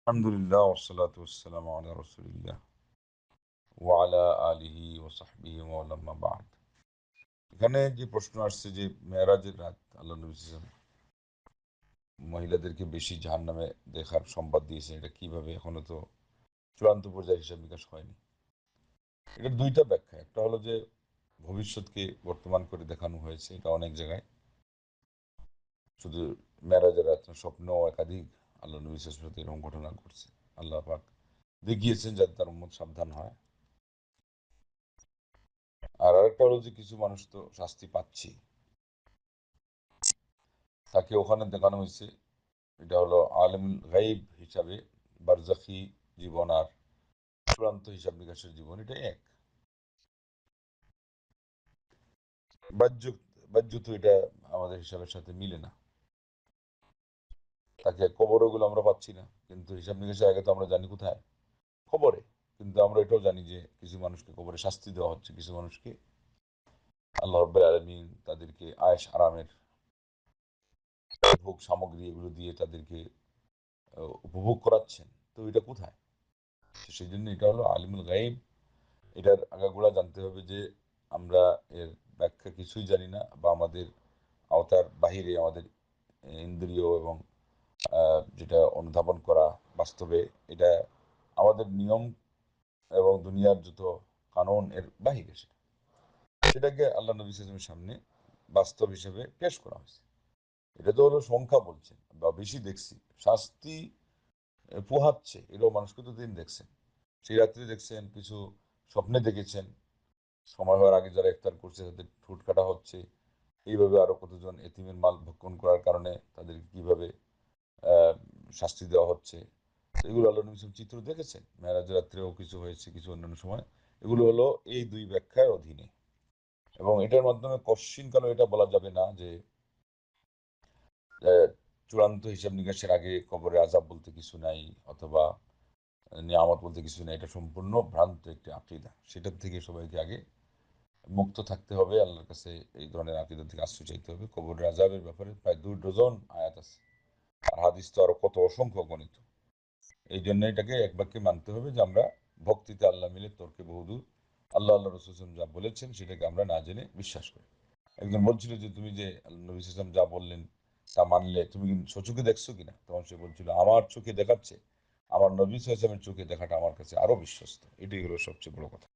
আলহামদুলিল্লাহ ওয়াসসালাতু ওয়াসসালামু আলা রাসূলিল্লাহ ওয়া আলা আলিহি ওয়া সাহবিহি ওয়া আম্মা বা'দ। এখানে যে প্রশ্ন আসছে যে মেরাজের রাত আল্লাহ নবী সাল্লাল্লাহু আলাইহি ওয়াসাল্লাম মহিলাদেরকে বেশি জাহান্নামে দেখার সংবাদ দিয়েছেন, এটা কিভাবে? এখনো তো চূড়ান্ত পর্যায়ে হিসাব নিকাশ হয়নি। এটার দুইটা ব্যাখ্যা। একটা হলো যে ভবিষ্যৎকে বর্তমান করে দেখানো হয়েছে, এটা অনেক জায়গায়। শুধু মেরাজের রাত না, স্বপ্নেও একাধিক আল্লাহ নবী সাল্লাল্লাহু আলাইহি ওয়াসাল্লাম এরকম ঘটনা ঘটছে। আল্লাহ পাক দেখিয়েছেন যাতে তার উম্মত সাবধান হয়। আর আরেকটা হলো যে কিছু মানুষ তো শাস্তি পাচ্ছি, তাকে ওখানে দেখানো হয়েছে। এটা হলো আলেমুল গাইব হিসাবে বারজাখি জীবন আর চূড়ান্ত হিসাব নিকাশের জীবন, এটা এক। বাহ্য বাহ্য তো এটা আমাদের হিসাবের সাথে মিলে না। তাকে কবরগুলো আমরা পাচ্ছি না, কিন্তু হিসাব নিকাশের আগে তো আমরা জানি কোথায়, কবরে। কিন্তু আমরা এটাও জানি যে কিছু মানুষকে কবরে শাস্তি দেওয়া হচ্ছে, কিছু মানুষকে আল্লাহ রাব্বুল আলামিন তাদেরকে আয়েশ আরামের ভোগ সামগ্রী এগুলো দিয়ে তাদেরকে উপভোগ করাচ্ছেন। তো এটা কোথায়? তো সেই জন্য এটা হলো আলিমুল গাইব। এটার আগাগোড়া জানতে হবে যে আমরা এর ব্যাখ্যা কিছুই জানি না, বা আমাদের আওতার বাহিরে আমাদের ইন্দ্রিয় এবং যেটা অনুধাবন করা বাস্তবে, এটা আমাদের নিয়ম এবং দুনিয়ার যত কানুন এর বাহিরে। সেটাকে আল্লাহ নবী সাল্লাল্লাহু আলাইহি ওয়াসাল্লামের সামনে বাস্তব হিসেবে পেশ করা হয়েছে। এটা তো হলো সংখ্যা বলছেন বা বেশি দেখছি, শাস্তি পোহাচ্ছে এটাও মানুষকে তো দিন দেখছেন। সেই রাত্রে দেখছেন, কিছু স্বপ্নে দেখেছেন, সময় হওয়ার আগে যারা ইফতার করছে তাদের ঠোঁট কাটা হচ্ছে। এইভাবে আরো কতজন এতিমের মাল ভক্ষণ করার কারণে তাদেরকে কিভাবে আহ, শাস্তি দেওয়া হচ্ছে। তো এগুলো আল্লাহ নবী সাল্লাল্লাহু আলাইহি ওয়াসাল্লাম চিত্র দেখেছেন। মেরাজ রাত্রেও কিছু হয়েছে, কিছু অন্যান্য সময়। এগুলো হলো এই দুই ব্যাখ্যার অধীনে। এবং এটার মাধ্যমে কশ্চিন কালো এটা বলা যাবে না যে আহ, চূড়ান্ত হিসাব নিকাশের আগে কবরে আযাব বলতে কিছু নাই, অথবা নিয়ামত বলতে কিছু নাই। এটা সম্পূর্ণ ভ্রান্ত একটি আকীদা। সেটার থেকে সবাইকে আগে মুক্ত থাকতে হবে, আল্লাহর কাছে এই ধরনের আকীদা থেকে আশ্রয় চাইতে হবে। কবরের আযাবের ব্যাপারে প্রায় 2 ডজন আয়াত আছে, আর হাদিস তো আরো কত অসংখ্য গণিত। এই জন্য এটাকে এক বাক্যে মানতে হবে যে আমরা ভক্তিতে আল্লাহ মিলে তর্কে বহুদূর। আল্লাহ রাসূল সাল্লাল্লাহু আলাইহি ওয়াসাল্লাম যা বলেছেন সেটাকে আমরা না জেনে বিশ্বাস করি। একজন বলছিল যে তুমি যে আল্লাহ নবী সাল্লাল্লাহু আলাইহি ওয়াসাল্লাম যা বললেন তা মানলে তুমি কি স্বচক্ষে দেখছো কিনা? তখন সে বলছিল আমার চোখে দেখাচ্ছে, আমার নবী সাল্লাল্লাহু আলাইহি ওয়াসাল্লামের চোখে দেখাটা আমার কাছে আরো বিশ্বস্ত। এটাই হলো সবচেয়ে বড় কথা।